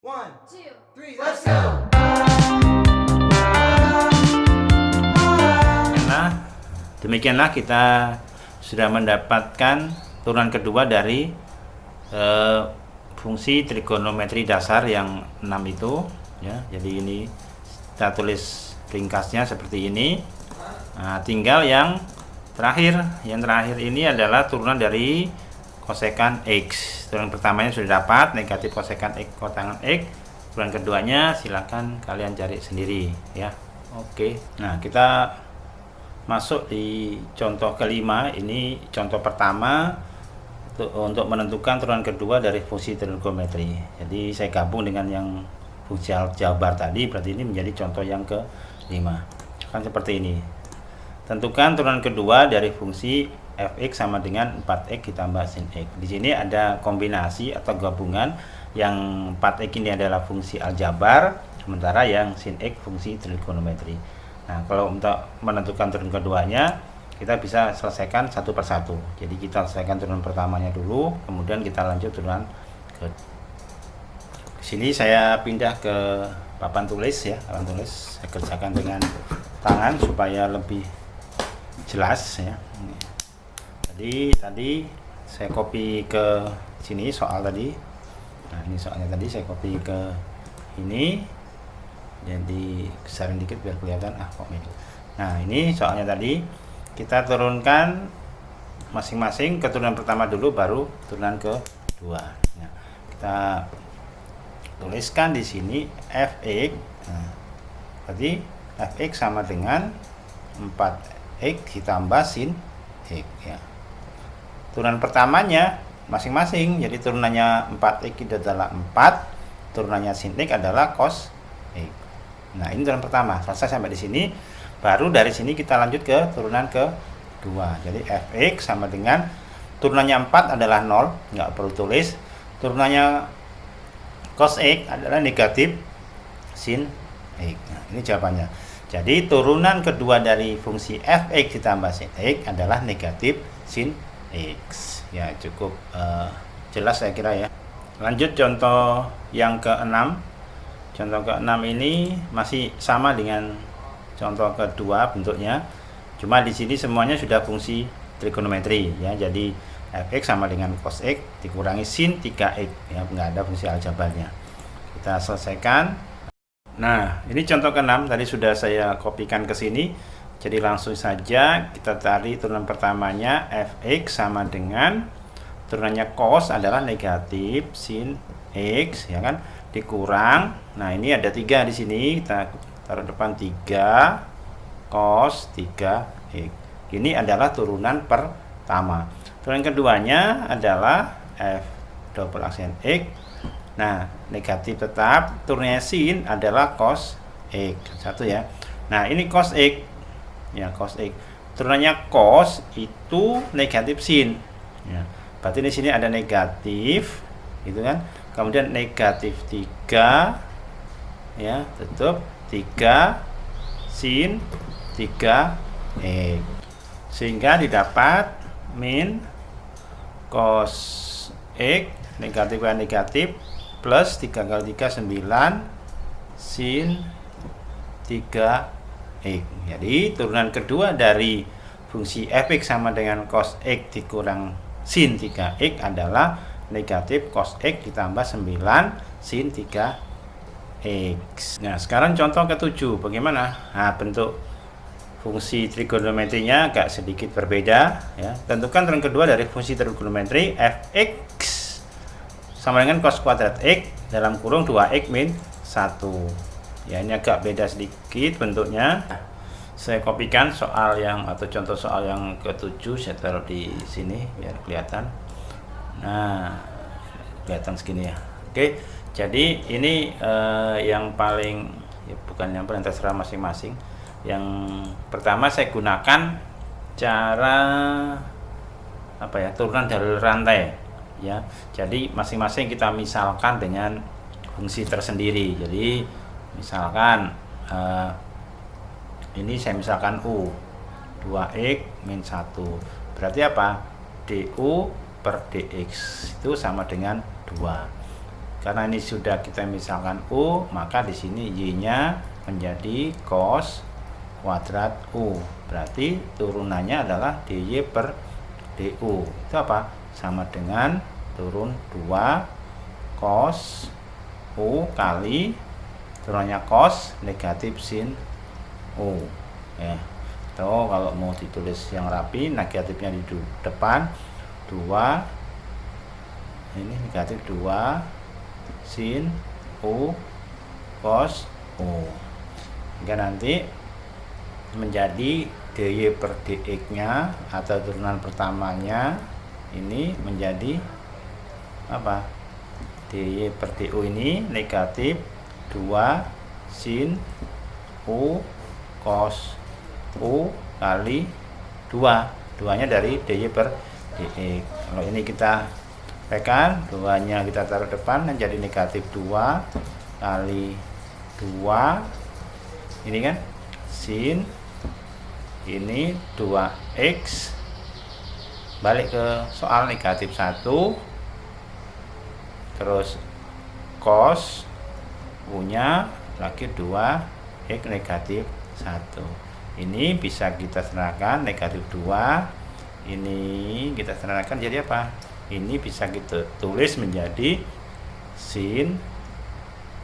One, two, three, let's go! Nah, demikianlah kita sudah mendapatkan turunan kedua dari fungsi trigonometri dasar yang 6 itu ya. Jadi ini kita tulis ringkasnya seperti ini. Nah, tinggal yang terakhir ini adalah turunan dari kosekan X. Turunan pertamanya sudah dapat, negatif kosekan X kotangan X. Turunan keduanya silakan kalian cari sendiri ya. Oke. Nah, kita masuk di contoh kelima. Ini contoh pertama untuk menentukan turunan kedua dari fungsi trigonometri. Jadi saya gabung dengan yang fungsi aljabar tadi, berarti ini menjadi contoh yang kelima. Kan seperti ini. Tentukan turunan kedua dari fungsi fx sama dengan 4x ditambah sin x. Di sini ada kombinasi atau gabungan, yang 4x ini adalah fungsi aljabar, sementara yang sin x fungsi trigonometri. Nah, kalau untuk menentukan turunan keduanya, kita bisa selesaikan satu persatu. Jadi kita selesaikan turunan pertamanya dulu, kemudian kita lanjut turunan ke sini. Saya pindah ke papan tulis ya, papan tulis. Saya kerjakan dengan tangan supaya lebih jelas ya. Jadi tadi saya copy ke sini soal tadi. Nah, ini soalnya tadi saya copy ke ini. Jadi besarin dikit biar kelihatan. Nah, ini soalnya tadi kita turunkan masing-masing ke turunan pertama dulu, baru turunan kedua. Nah, kita tuliskan di sini fx. Nah, berarti fx sama dengan 4x ditambah sin x ya. Turunan pertamanya masing-masing, jadi turunannya 4x itu adalah 4, turunannya sin x adalah cos x. Nah, ini turunan pertama. Selesai sampai di sini. Baru dari sini kita lanjut ke turunan kedua. Jadi fx sama dengan turunannya 4 adalah 0, nggak perlu tulis. Turunannya cos x adalah negatif sin x. Nah, ini jawabannya. Jadi turunan kedua dari fungsi fx ditambah sin x adalah negatif sin x. Ya, cukup jelas saya kira ya. Lanjut contoh yang ke-6. Contoh ke-6 ini masih sama dengan contoh kedua bentuknya. Cuma di sini semuanya sudah fungsi trigonometri ya. Jadi fx sama dengan cos x dikurangi sin 3x ya, nggak ada fungsi aljabarnya. Kita selesaikan. Nah, ini contoh ke-6 tadi sudah saya kopikan ke sini. Jadi langsung saja kita cari turunan pertamanya, fx sama dengan turunannya cos adalah negatif sin x ya kan, dikurang. Nah, ini ada 3 di sini, kita taruh depan 3 cos 3x. Ini adalah turunan pertama. Turunan keduanya adalah f double aksen x. Nah, negatif tetap, turunnya sin adalah cos x. Satu ya. Nah, ini cos x. Ya, cos x. Turunannya cos itu negatif sin. Ya. Berarti di sini ada negatif, gitu kan? Kemudian negatif 3 ya, tutup 3 sin 3 x. Sehingga didapat min cos x negatif dengan negatif plus 3 kali 3 9 sin 3 x. Jadi turunan kedua dari fungsi fx sama dengan cos x dikurang sin 3x adalah negatif cos x ditambah 9 sin 3x. Nah, sekarang contoh ke-7 bagaimana? Nah, bentuk fungsi trigonometrinya agak sedikit berbeda ya. Tentukan turunan kedua dari fungsi trigonometri fx sama dengan cos kuadrat x dalam kurung 2x min 1. Ya, ini agak beda sedikit bentuknya. Saya kopikan soal yang atau contoh soal yang ke-7, saya taruh di sini biar kelihatan. Nah, kelihatan segini ya. Oke, jadi ini yang paling ya, bukan yang paling, terserah masing-masing. Yang pertama saya gunakan cara apa ya, turunan dari rantai ya. Jadi masing-masing kita misalkan dengan fungsi tersendiri. Jadi misalkan ini saya misalkan U 2x min 1, berarti apa? du per dx itu sama dengan 2. karena ini sudah kita misalkan U, maka di sini Y-nya menjadi cos kuadrat U. Berarti turunannya adalah DY per DU. Itu apa? Sama dengan turun 2 cos U kali turunannya cos negatif sin U. Ya. Atau kalau mau ditulis yang rapi, negatifnya di depan 2, ini negatif 2 sin U cos U, hingga nanti menjadi DY per DX nya atau turunan pertamanya ini menjadi apa? DY per DU ini negatif 2 sin U cos U kali 2 nya dari DY per DX. Kalau ini kita tekan, 2-nya kita taruh depan menjadi negatif 2 kali 2 ini kan sin ini 2x, balik ke soal negatif 1, terus cos U-nya lagi 2x negatif 1. Ini bisa kita serahkan negatif 2, ini kita serahkan jadi apa? Ini bisa kita tulis menjadi sin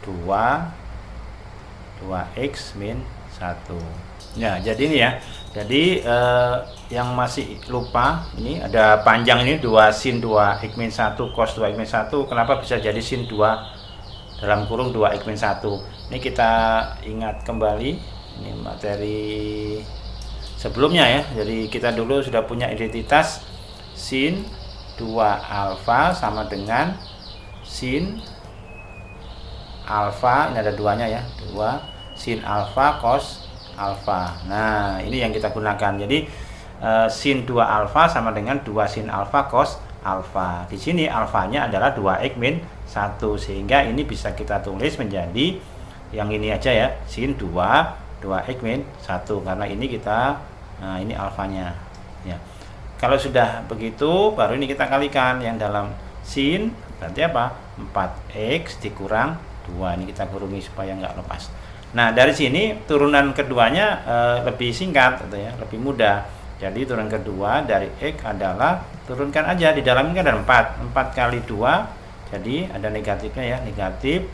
2x min 1. Ya, jadi ini ya. Jadi yang masih lupa, ini ada panjang ini 2 sin 2x min 1 cos 2x min 1. Kenapa bisa jadi sin 2 dalam kurung 2x min 1? Ini kita ingat kembali, ini materi sebelumnya ya. Jadi kita dulu sudah punya identitas sin 2 alfa sama dengan sin alfa, ini ada 2-nya ya, 2 sin alfa cos alfa. Nah, ini yang kita gunakan. Jadi sin 2 alfa sama dengan 2 sin alfa cos alfa. Di sini alfanya adalah 2x min 1, sehingga ini bisa kita tulis menjadi yang ini aja ya, sin 2x min 1, karena ini kita ini alfanya ya. Kalau sudah begitu, baru ini kita kalikan yang dalam sin, berarti apa? 4x dikurang 2. Ini kita kurungi supaya nggak lepas. Nah, dari sini turunan keduanya lebih singkat gitu ya, lebih mudah. Jadi turunan kedua dari x adalah, turunkan aja, di dalam ini ada 4 kali 2, jadi ada negatifnya ya, negatif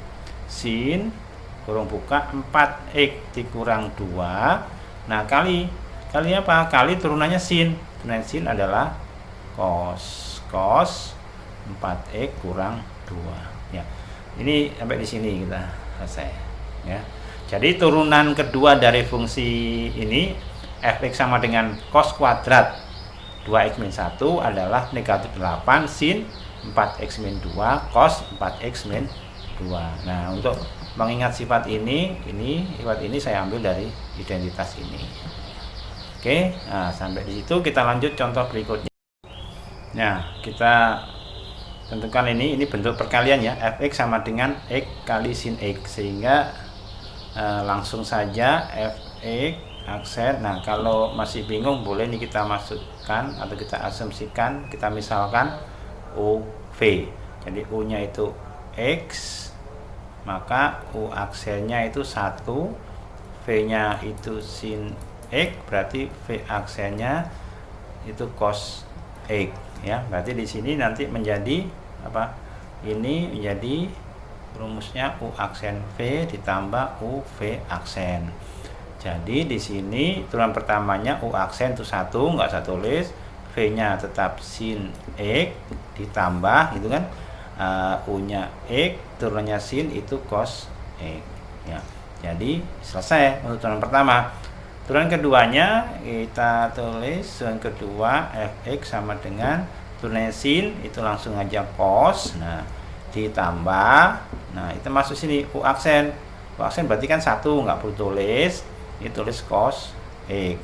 sin kurung buka 4x dikurang 2. Nah, kali apa? Kali turunannya sin. Turunan sin adalah cos 4x kurang 2 ya. Ini sampai di sini kita selesai ya. Jadi turunan kedua dari fungsi ini fx sama dengan cos kuadrat 2x min 1 adalah negatif 8 sin 4x min 2 cos 4x min 2. Nah, untuk mengingat sifat ini sifat ini saya ambil dari identitas ini. Oke, nah sampai di situ kita lanjut contoh berikutnya. Nah, kita tentukan ini bentuk perkalian ya, fx sama dengan x kali sin x, sehingga langsung saja fx aksen. Nah, kalau masih bingung boleh nih kita masukkan atau kita asumsikan, kita misalkan UV. Jadi U nya itu X, maka U aksennya itu 1, V nya itu sin X, berarti V aksennya itu cos X ya. Berarti di sini nanti menjadi apa? Ini menjadi rumusnya U aksen V ditambah U V aksen. Jadi di sini turunan pertamanya U aksen itu 1, nggak saya tulis. V-nya tetap sin X ditambah gitu kan, U-nya X, turunannya sin itu cos X ya. Jadi selesai untuk turunan pertama. Turunan keduanya kita tulis, turunan kedua fx sama dengan turunan sin itu langsung aja cos, nah ditambah, nah itu masuk sini U aksen. U aksen berarti kan 1, nggak perlu tulis, ini tulis cos x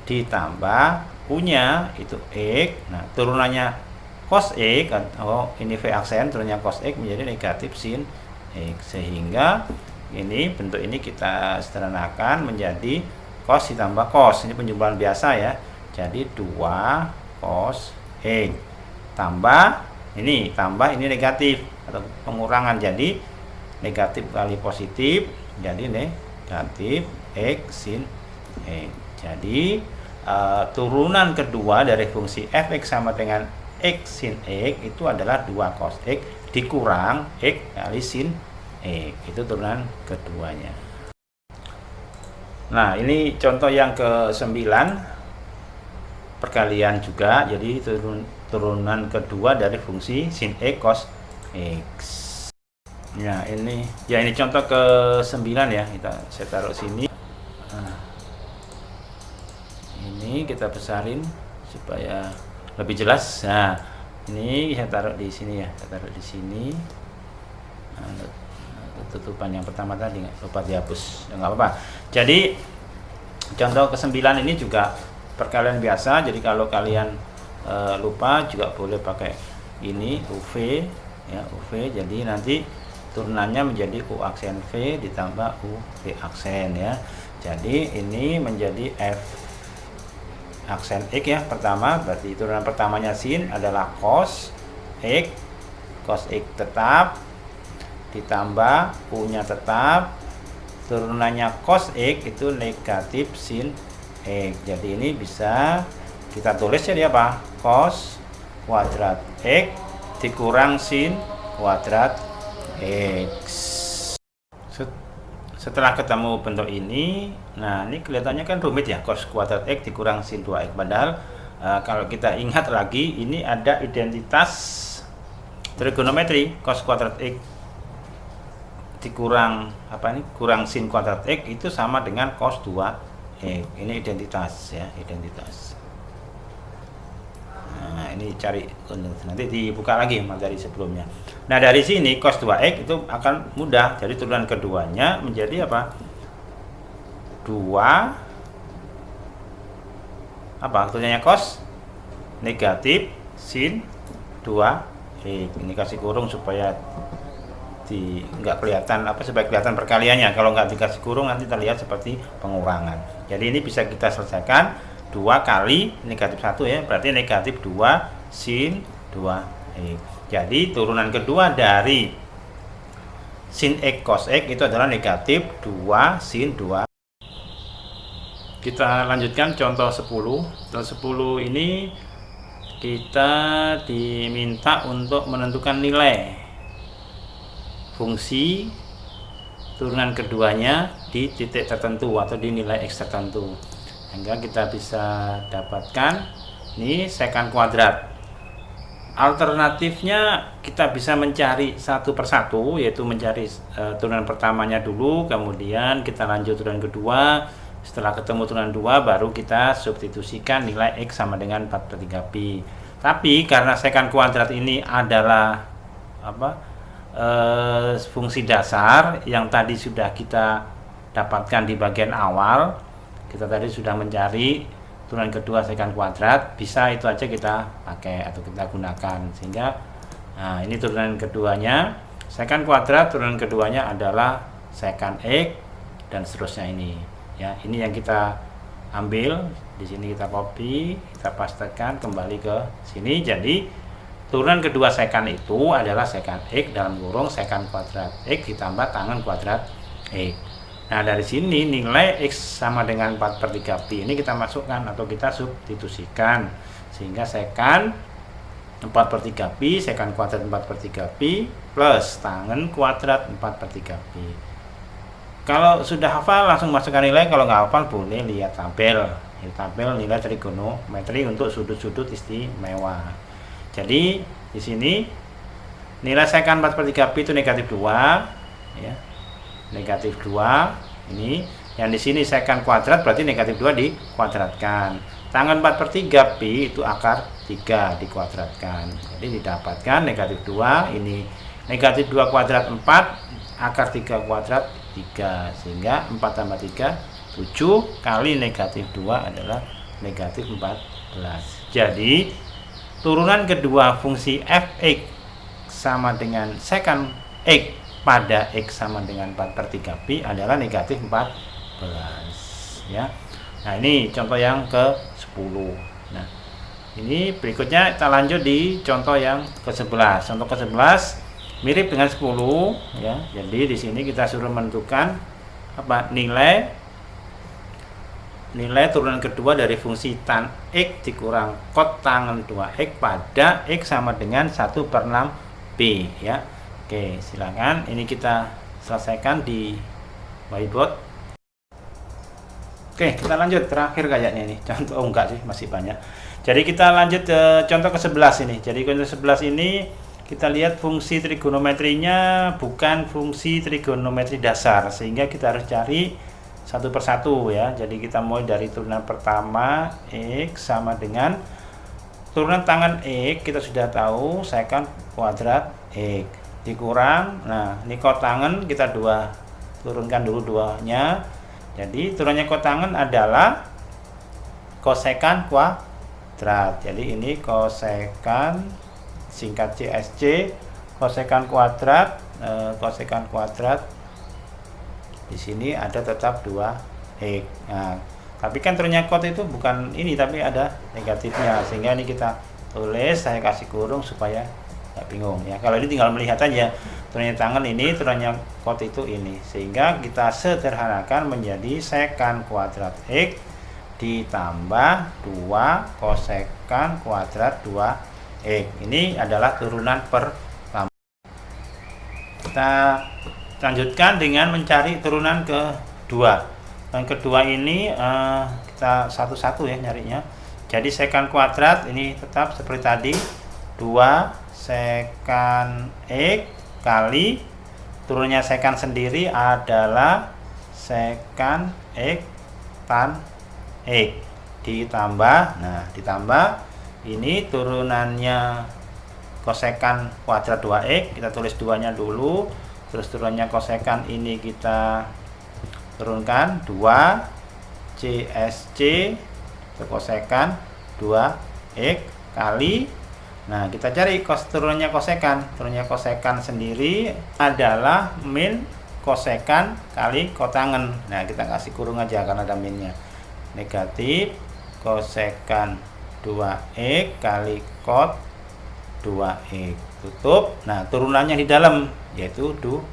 ditambah U nya itu x, nah turunannya cos x, oh ini V aksen, turunannya cos x menjadi negatif sin x, sehingga ini bentuk ini kita sederhanakan menjadi cos ditambah cos, ini penjumlahan biasa ya. Jadi 2 cos x tambah Ini tambah, ini negatif atau pengurangan, jadi negatif kali positif jadi negatif X sin X. Jadi turunan kedua dari fungsi fx sama dengan X sin X itu adalah 2 cos X dikurang X kali sin X. Itu turunan keduanya. Nah, ini contoh yang ke-9, perkalian juga, jadi turunan kedua dari fungsi sin X cos X. Ya, ini contoh ke-9 ya, saya taruh sini. Nah, ini kita besarin supaya lebih jelas. Nah, ini saya taruh di sini ya, saya taruh di sini. Nah, tutupan yang pertama tadi lupa dihapus, nggak apa-apa. Jadi contoh ke-9 ini juga perkalian biasa, jadi kalau kalian lupa juga boleh pakai ini UV ya, UV. Jadi nanti turunannya menjadi U aksen V ditambah U V aksen ya. Jadi ini menjadi F aksen X ya, pertama, berarti turunan pertamanya sin adalah cos X, cos X tetap ditambah U-nya tetap, turunannya cos X itu negatif sin X. Jadi ini bisa kita tulis jadi apa? Cos kuadrat X dikurang sin kuadrat X. Setelah ketemu bentuk ini, nah ini kelihatannya kan rumit ya, cos kuadrat X dikurang sin 2X. Padahal kalau kita ingat lagi, ini ada identitas trigonometri, cos kuadrat X dikurang kurang sin kuadrat X itu sama dengan cos 2X. Ini identitas ya, identitas. Nah, ini cari nanti dibuka lagi materi sebelumnya. Nah, dari sini cos 2X itu akan mudah. Jadi turunan keduanya menjadi apa? 2 turunan cos negatif sin 2X. Ini kasih kurung supaya nggak kelihatan supaya kelihatan perkaliannya. Kalau nggak dikasih kurung nanti terlihat seperti pengurangan. Jadi ini bisa kita selesaikan 2 kali negatif 1 ya, berarti negatif 2 sin 2X. Jadi turunan kedua dari sin X cos X itu adalah negatif 2 sin 2. Kita lanjutkan contoh 10. Contoh 10 ini kita diminta untuk menentukan nilai fungsi turunan keduanya di titik tertentu atau di nilai X tertentu, sehingga kita bisa dapatkan ini sekan kuadrat. Alternatifnya kita bisa mencari satu persatu, yaitu mencari turunan pertamanya dulu, kemudian kita lanjut turunan kedua. Setelah ketemu turunan 2 baru kita substitusikan nilai X sama dengan 4/3pi. Tapi karena sekan kuadrat ini adalah fungsi dasar yang tadi sudah kita dapatkan di bagian awal, kita tadi sudah mencari turunan kedua sekan kuadrat, bisa itu aja kita pakai atau kita gunakan, sehingga nah ini turunan keduanya sekan kuadrat, turunan keduanya adalah sekan X dan seterusnya ini ya. Ini yang kita ambil di sini, kita copy, kita pastekan kembali ke sini. Jadi turunan kedua sekan itu adalah sekan X dalam kurung sekan kuadrat X ditambah tangen kuadrat X. Nah, dari sini nilai X sama dengan 4/3pi ini kita masukkan atau kita substitusikan, sehingga sekan 4/3pi, sekan kuadrat 4/3pi plus tangen kuadrat 4/3pi. Kalau sudah hafal langsung masukkan nilai, kalau nggak hafal boleh lihat tabel. Tabel nilai trigonometri untuk sudut-sudut istimewa. Jadi di sini nilai sekan 4/3pi itu negatif 2 ya. Negatif 2 ini, yang di sini sekan kuadrat berarti negatif 2 dikuadratkan. Tangan 4/3pi itu akar 3 dikuadratkan. Jadi didapatkan negatif 2, ini negatif 2 kuadrat 4, akar 3 kuadrat 3, sehingga 4 tambah 3 7 kali negatif 2 adalah negatif 14. Jadi turunan kedua fungsi fx sama dengan sekan X pada X sama dengan 4/3pi adalah negatif 14 ya. Nah, ini contoh yang ke-10. Nah, Ini berikutnya kita lanjut di contoh yang ke-11. Contoh ke-11 mirip dengan 10 ya. Jadi di sini kita suruh menentukan apa? Nilai turunan kedua dari fungsi tan X dikurang kotangen 2X pada X sama dengan 1/6 B ya. Oke, silakan ini kita selesaikan di whiteboard. Oke, kita lanjut terakhir kayaknya ini. Contoh enggak sih, masih banyak. Jadi kita lanjut ke contoh ke-11 ini. Jadi contoh 11 ini kita lihat fungsi trigonometrinya bukan fungsi trigonometri dasar, sehingga kita harus cari satu persatu ya. Jadi kita mulai dari turunan pertama X sama dengan turunan tangan X, kita sudah tahu sekant kuadrat X dikurang, nah ini kotangen kita turunkan dulu duanya. Jadi turunannya kotangen adalah kosekan kuadrat. Jadi ini kosekan singkat CSC, kosekan kuadrat di sini ada tetap 2X. Nah, tapi kan turunnya kot itu bukan ini, tapi ada negatifnya, sehingga ini kita tulis, saya kasih kurung supaya nggak bingung ya. Kalau ini tinggal melihat aja turunnya tangan ini, turunnya kot itu ini, sehingga kita sederhanakan menjadi sekant kuadrat X ditambah 2 kosekan kuadrat 2X. Ini adalah turunan pertama. Kita lanjutkan dengan mencari turunan kedua. Yang kedua ini kita satu-satu ya nyarinya. Jadi sekant kuadrat ini tetap seperti tadi, 2 sekant X kali turunnya sekant sendiri adalah sekant X tan X ditambah, nah ditambah ini turunannya kosekan kuadrat 2X, kita tulis 2-nya dulu, terus turunannya kosekan ini kita turunkan 2 CSC kosekan 2X kali, nah kita cari turunannya kosekan sendiri adalah min kosekan kali kotangen. Nah kita kasih kurung aja karena ada minnya, negatif kosekan 2X kali kot 2X tutup. Nah turunannya di dalam yaitu 2.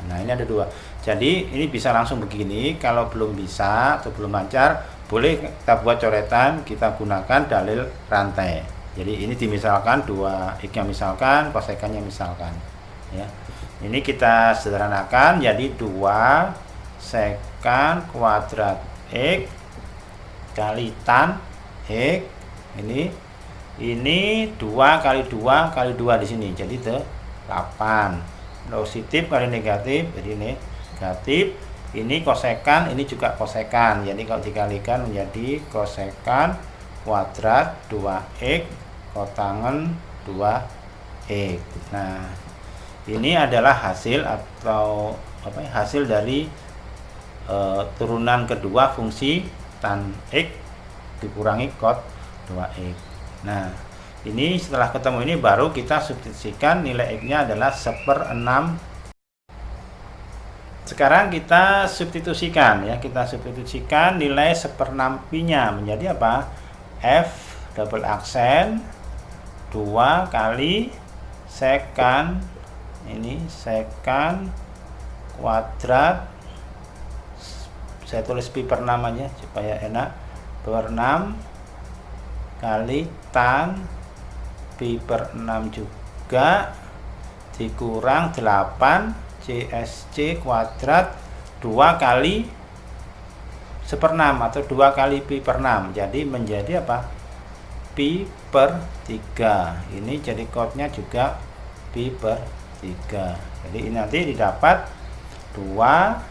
Nah ini ada 2. Jadi ini bisa langsung begini. Kalau belum bisa atau belum lancar, boleh kita buat coretan, kita gunakan dalil rantai. Jadi ini dimisalkan 2X nya misalkan, kosekannya misalkan ya. Ini kita sederhanakan jadi 2 sekant kuadrat X kali tan X. Ini 2 kali 2 kali 2 di sini jadi 8. Positif kali negatif jadi negatif. Ini kosekan, ini juga kosekan. Jadi kalau dikalikan menjadi kosekan kuadrat 2X kotangen 2X. Nah, ini adalah hasil atau hasil dari turunan kedua fungsi tan X dikurangi kot 2X. Nah, ini setelah ketemu ini baru kita substitusikan nilai X-nya adalah 1/6. Sekarang kita substitusikan ya, kita substitusikan nilai 1/6 pi-nya menjadi apa? F double aksen 2 kali sekant, ini sekant kuadrat, saya tulis pi/6 aja supaya enak, per 6 kali tan pi/6 juga dikurang 8 CSC kuadrat 2 kali 1/6 atau 2 kali pi/6, jadi menjadi apa? pi/3. Ini jadi kodnya juga pi/3. Jadi ini nanti didapat 2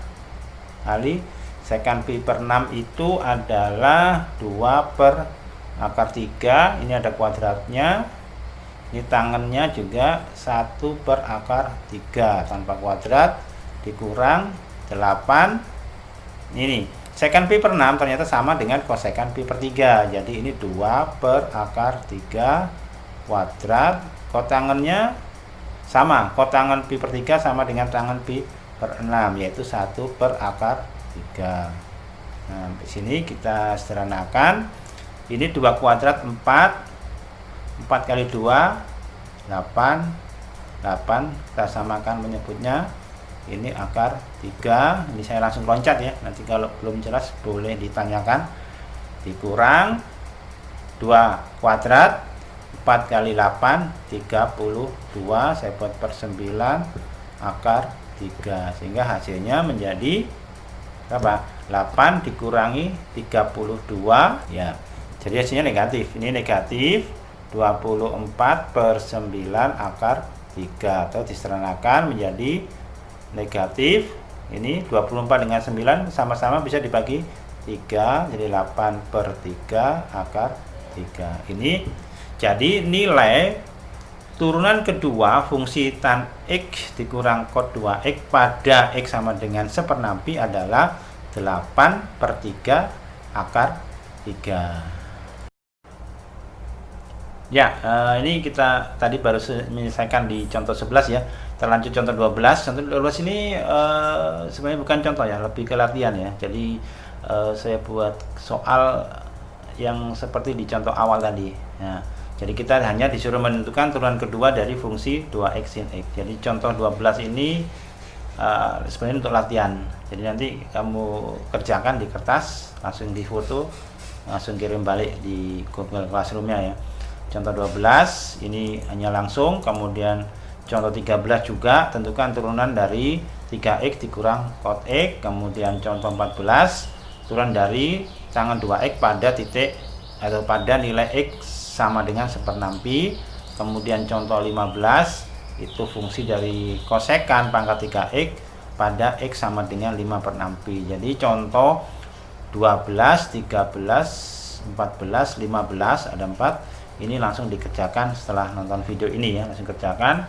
kali sekant pi/6 itu adalah 2/3. Ini ada kuadratnya. Ini tangannya juga 1/3 tanpa kuadrat dikurang 8. Ini sekant pi/6 ternyata sama dengan kosekan pi/3. Jadi ini 2/3 kuadrat. Kotangennya sama, kotangen pi/3 sama dengan tangan pi/6 yaitu 1/3. Nah, di sini kita sederhanakan. Ini 2 kuadrat 4 4 kali 2 8, kita samakan menyebutnya ini akar 3. Ini saya langsung loncat ya, nanti kalau belum jelas boleh ditanyakan. Dikurang 2 kuadrat 4 kali 8 32, saya buat per 9 akar 3, sehingga hasilnya menjadi berapa? 8 dikurangi 32 ya. Jadi hasilnya negatif. Ini negatif 24 per 9 akar 3, atau diseranakan menjadi negatif. Ini 24 dengan 9 sama-sama bisa dibagi 3, jadi 8 per 3 akar 3. Ini jadi nilai turunan kedua fungsi tan X dikurang cos 2X pada X sama dengan 1/6 adalah 8 per 3 akar 3. Ya, ini kita tadi baru menyelesaikan di contoh 11 ya. Kita lanjut contoh 12. Contoh 12 ini sebenarnya bukan contoh ya, lebih ke latihan ya. Jadi saya buat soal yang seperti di contoh awal tadi ya. Jadi kita hanya disuruh menentukan turunan kedua dari fungsi 2x sin x. Jadi contoh 12 ini sebenarnya untuk latihan. Jadi nanti kamu kerjakan di kertas, langsung difoto, langsung kirim balik di Google Classroom-nya ya. Contoh 12 ini hanya langsung. Kemudian contoh 13 juga tentukan turunan dari 3x dikurang cos x. Kemudian contoh 14 turunan dari tangan 2x pada titik atau pada nilai x sama dengan 1/6. Kemudian contoh 15 itu fungsi dari kosekan pangkat 3x pada x sama dengan 5/6. Jadi contoh 12, 13, 14, 15 ada 4. Ini langsung dikerjakan setelah nonton video ini ya, langsung kerjakan,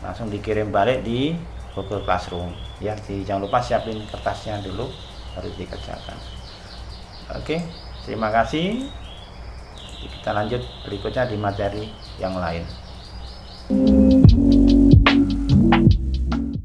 langsung dikirim balik di Google Classroom ya. Jangan lupa siapin kertasnya dulu baru dikerjakan. Oke, terima kasih. Kita lanjut berikutnya di materi yang lain.